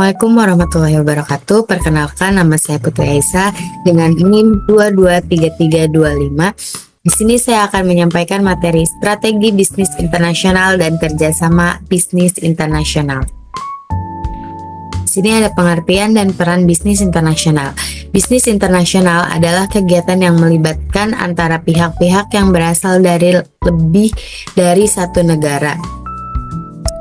Assalamualaikum warahmatullahi wabarakatuh. Perkenalkan, nama saya Putri Aisyah dengan NIM 223325. Di sini saya akan menyampaikan materi strategi bisnis internasional dan kerjasama bisnis internasional. Di sini ada pengertian dan peran bisnis internasional. Bisnis internasional adalah kegiatan yang melibatkan antara pihak-pihak yang berasal dari lebih dari satu negara,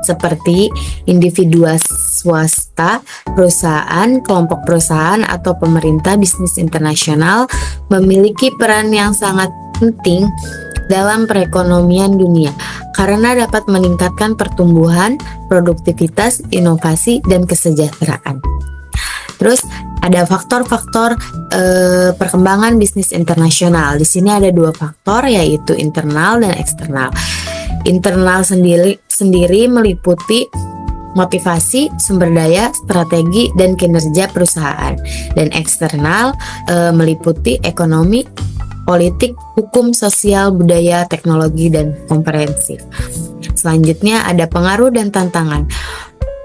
seperti individu swasta, perusahaan, kelompok perusahaan, atau pemerintah. Bisnis internasional memiliki peran yang sangat penting dalam perekonomian dunia karena dapat meningkatkan pertumbuhan, produktivitas, inovasi, dan kesejahteraan. Terus ada faktor-faktor perkembangan bisnis internasional. Di sini ada dua faktor, yaitu internal dan eksternal. Internal sendiri meliputi motivasi, sumber daya, strategi, dan kinerja perusahaan. Dan eksternal meliputi ekonomi, politik, hukum, sosial, budaya, teknologi, dan komprehensif. Selanjutnya ada pengaruh dan tantangan.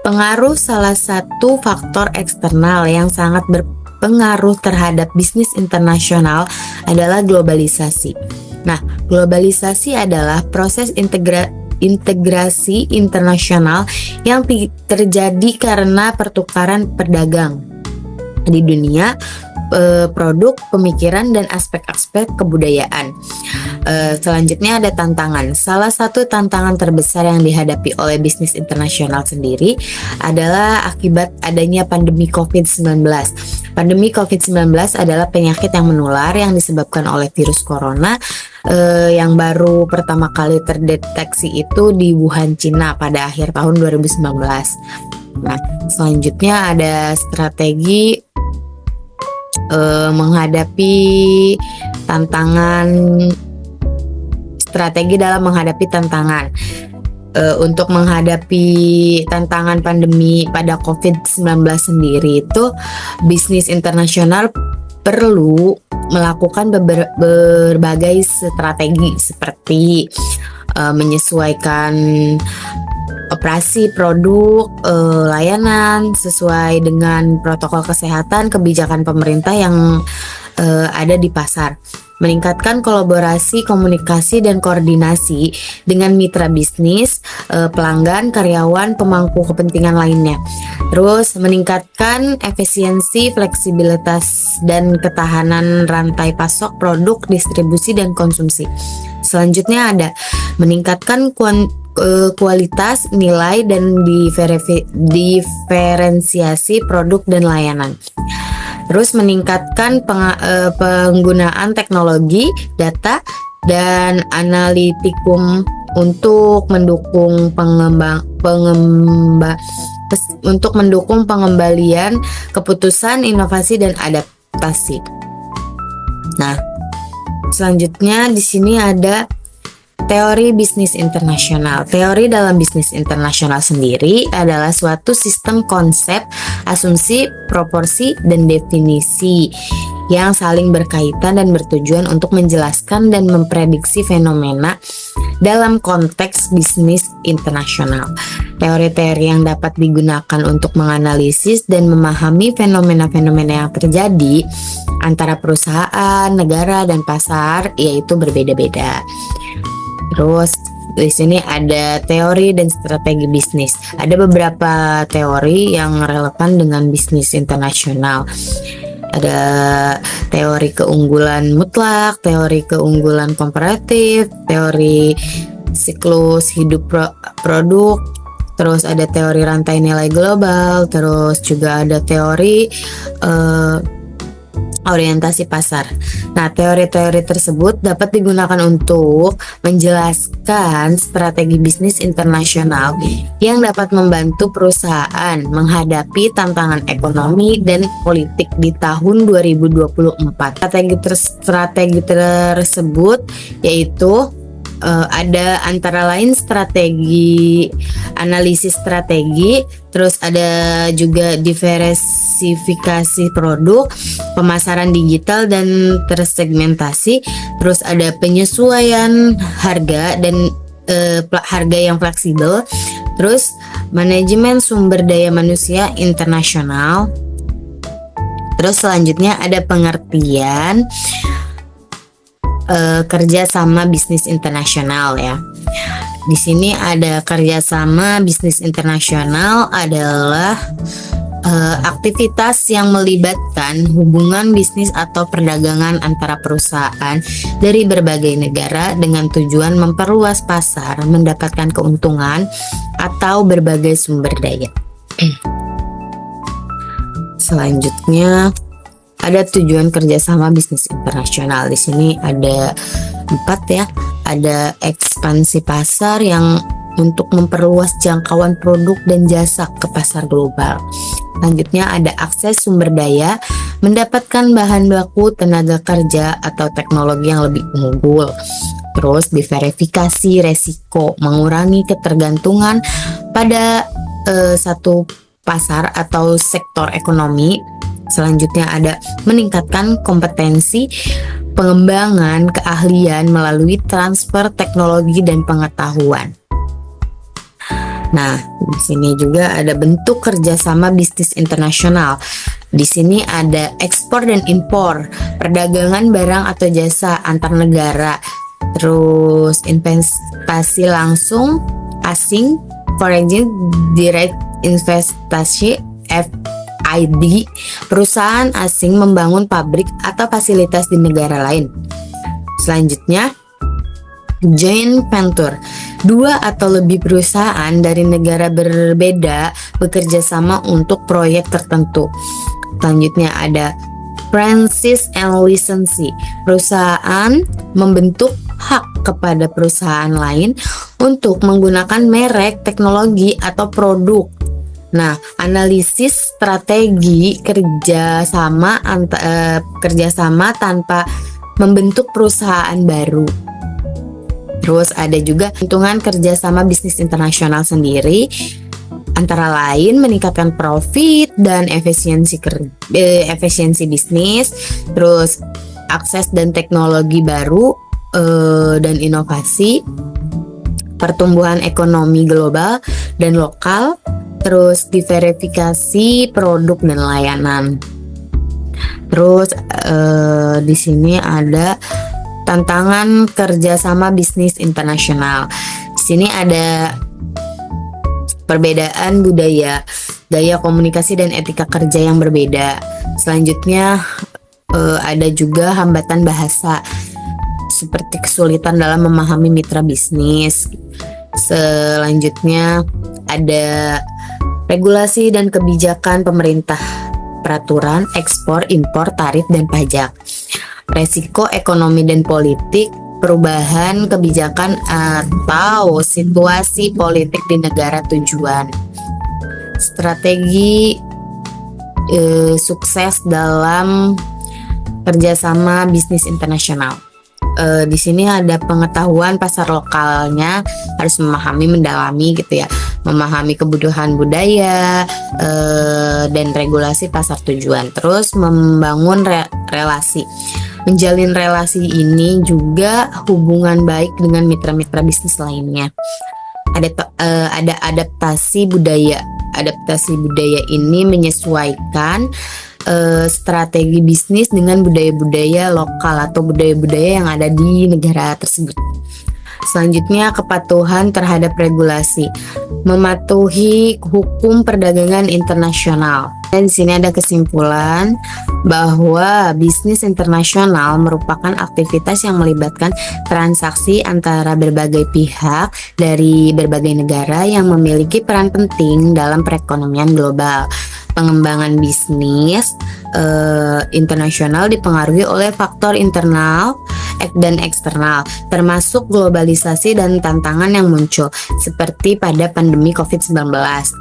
Pengaruh salah satu faktor eksternal yang sangat berpengaruh terhadap bisnis internasional adalah globalisasi. Nah, globalisasi adalah proses integrasi internasional yang terjadi karena pertukaran perdagang di dunia, produk, pemikiran, dan aspek-aspek kebudayaan. Selanjutnya ada tantangan. Salah satu tantangan terbesar yang dihadapi oleh bisnis internasional sendiri adalah akibat adanya pandemi COVID-19. Pandemi COVID-19 adalah penyakit yang menular yang disebabkan oleh virus corona yang baru pertama kali terdeteksi itu di Wuhan, Cina pada akhir tahun 2019. Nah, selanjutnya ada strategi menghadapi tantangan. Strategi dalam menghadapi tantangan. Untuk menghadapi tantangan pandemi pada COVID-19 sendiri itu, bisnis internasional perlu melakukan berbagai strategi seperti menyesuaikan operasi, produk, layanan sesuai dengan protokol kesehatan, kebijakan pemerintah yang ada di pasar. Meningkatkan kolaborasi, komunikasi, dan koordinasi dengan mitra bisnis, pelanggan, karyawan, pemangku kepentingan lainnya. Terus meningkatkan efisiensi, fleksibilitas, dan ketahanan rantai pasok produk, distribusi, dan konsumsi. Selanjutnya ada meningkatkan kualitas, nilai, dan diferensiasi produk dan layanan. Terus meningkatkan penggunaan teknologi, data, dan analitikum untuk mendukung pengembalian keputusan, inovasi, dan adaptasi. Nah, selanjutnya di sini ada teori bisnis internasional. Teori dalam bisnis internasional sendiri adalah suatu sistem konsep, asumsi, proporsi, dan definisi yang saling berkaitan dan bertujuan untuk menjelaskan dan memprediksi fenomena dalam konteks bisnis internasional. Teori-teori yang dapat digunakan untuk menganalisis dan memahami fenomena-fenomena yang terjadi antara perusahaan, negara, dan pasar yaitu berbeda-beda. Terus di sini ada teori dan strategi bisnis. Ada beberapa teori yang relevan dengan bisnis internasional. Ada teori keunggulan mutlak, teori keunggulan komparatif, teori siklus hidup produk, terus ada teori rantai nilai global, terus juga ada teori orientasi pasar. Nah, teori-teori tersebut dapat digunakan untuk menjelaskan strategi bisnis internasional yang dapat membantu perusahaan menghadapi tantangan ekonomi dan politik di tahun 2024. Strategi tersebut yaitu ada antara lain strategi analisis strategi, terus ada juga diversifikasi produk, pemasaran digital dan tersegmentasi, terus ada penyesuaian harga dan harga yang fleksibel, terus manajemen sumber daya manusia internasional. Terus selanjutnya ada pengertian kerjasama bisnis internasional ya. Di sini ada kerjasama bisnis internasional adalah aktivitas yang melibatkan hubungan bisnis atau perdagangan antara perusahaan dari berbagai negara dengan tujuan memperluas pasar, mendapatkan keuntungan, atau berbagai sumber daya. Selanjutnya ada tujuan kerjasama bisnis internasional. Di sini ada 4 ya. Ada ekspansi pasar yang untuk memperluas jangkauan produk dan jasa ke pasar global. Selanjutnya ada akses sumber daya, mendapatkan bahan baku, tenaga kerja, atau teknologi yang lebih unggul. Terus diverifikasi resiko, mengurangi ketergantungan pada satu pasar atau sektor ekonomi. Selanjutnya ada meningkatkan kompetensi, pengembangan keahlian melalui transfer teknologi dan pengetahuan. Nah, di sini juga ada bentuk kerjasama bisnis internasional. Di sini ada ekspor dan impor, perdagangan barang atau jasa antar negara, terus investasi langsung asing, foreign direct investasi FID, perusahaan asing membangun pabrik atau fasilitas di negara lain. Selanjutnya, joint venture, 2 atau lebih perusahaan dari negara berbeda bekerja sama untuk proyek tertentu. Selanjutnya ada franchise and licensing, perusahaan membentuk hak kepada perusahaan lain untuk menggunakan merek, teknologi, atau produk. Nah, analisis strategi kerjasama tanpa membentuk perusahaan baru. Terus ada juga hitungan kerjasama bisnis internasional sendiri, antara lain meningkatkan profit dan efisiensi bisnis, terus akses dan teknologi baru dan inovasi, pertumbuhan ekonomi global dan lokal, terus diverifikasi produk dan layanan. Terus di sini ada tantangan kerjasama bisnis internasional. Di sini ada perbedaan budaya, gaya komunikasi dan etika kerja yang berbeda. Selanjutnya ada juga hambatan bahasa, seperti kesulitan dalam memahami mitra bisnis. Selanjutnya ada regulasi dan kebijakan pemerintah, peraturan ekspor, impor, tarif, dan pajak. Resiko ekonomi dan politik, perubahan kebijakan atau situasi politik di negara tujuan. Strategi sukses dalam kerjasama bisnis internasional. Di sini ada pengetahuan pasar lokalnya, harus memahami, mendalami gitu ya, memahami kebutuhan budaya dan regulasi pasar tujuan. Terus membangun relasi. Menjalin relasi ini juga hubungan baik dengan mitra-mitra bisnis lainnya. Ada adaptasi budaya. Adaptasi budaya ini menyesuaikan strategi bisnis dengan budaya-budaya lokal atau budaya-budaya yang ada di negara tersebut. Selanjutnya, kepatuhan terhadap regulasi, mematuhi hukum perdagangan internasional. Dan di sini ada kesimpulan bahwa bisnis internasional merupakan aktivitas yang melibatkan transaksi antara berbagai pihak dari berbagai negara yang memiliki peran penting dalam perekonomian global. Pengembangan bisnis internasional dipengaruhi oleh faktor internal dan eksternal, termasuk globalisasi dan tantangan yang muncul, seperti pada pandemi COVID-19.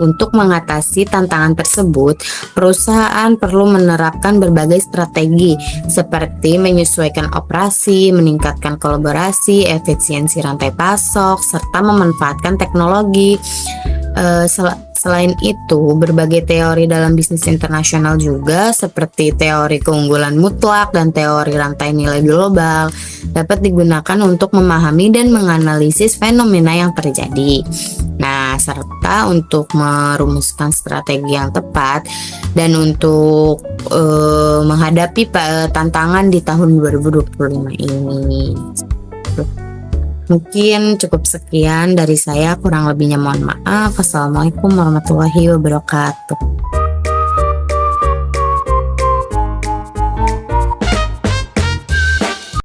Untuk mengatasi tantangan tersebut, perusahaan perlu menerapkan berbagai strategi, seperti menyesuaikan operasi, meningkatkan kolaborasi, efisiensi rantai pasok, serta memanfaatkan teknologi. Selain itu, berbagai teori dalam bisnis internasional juga, seperti teori keunggulan mutlak dan teori rantai nilai global, dapat digunakan untuk memahami dan menganalisis fenomena yang terjadi. Nah, serta untuk merumuskan strategi yang tepat dan untuk menghadapi tantangan di tahun 2025 ini. Mungkin cukup sekian dari saya, kurang lebihnya mohon maaf. Assalamualaikum warahmatullahi wabarakatuh.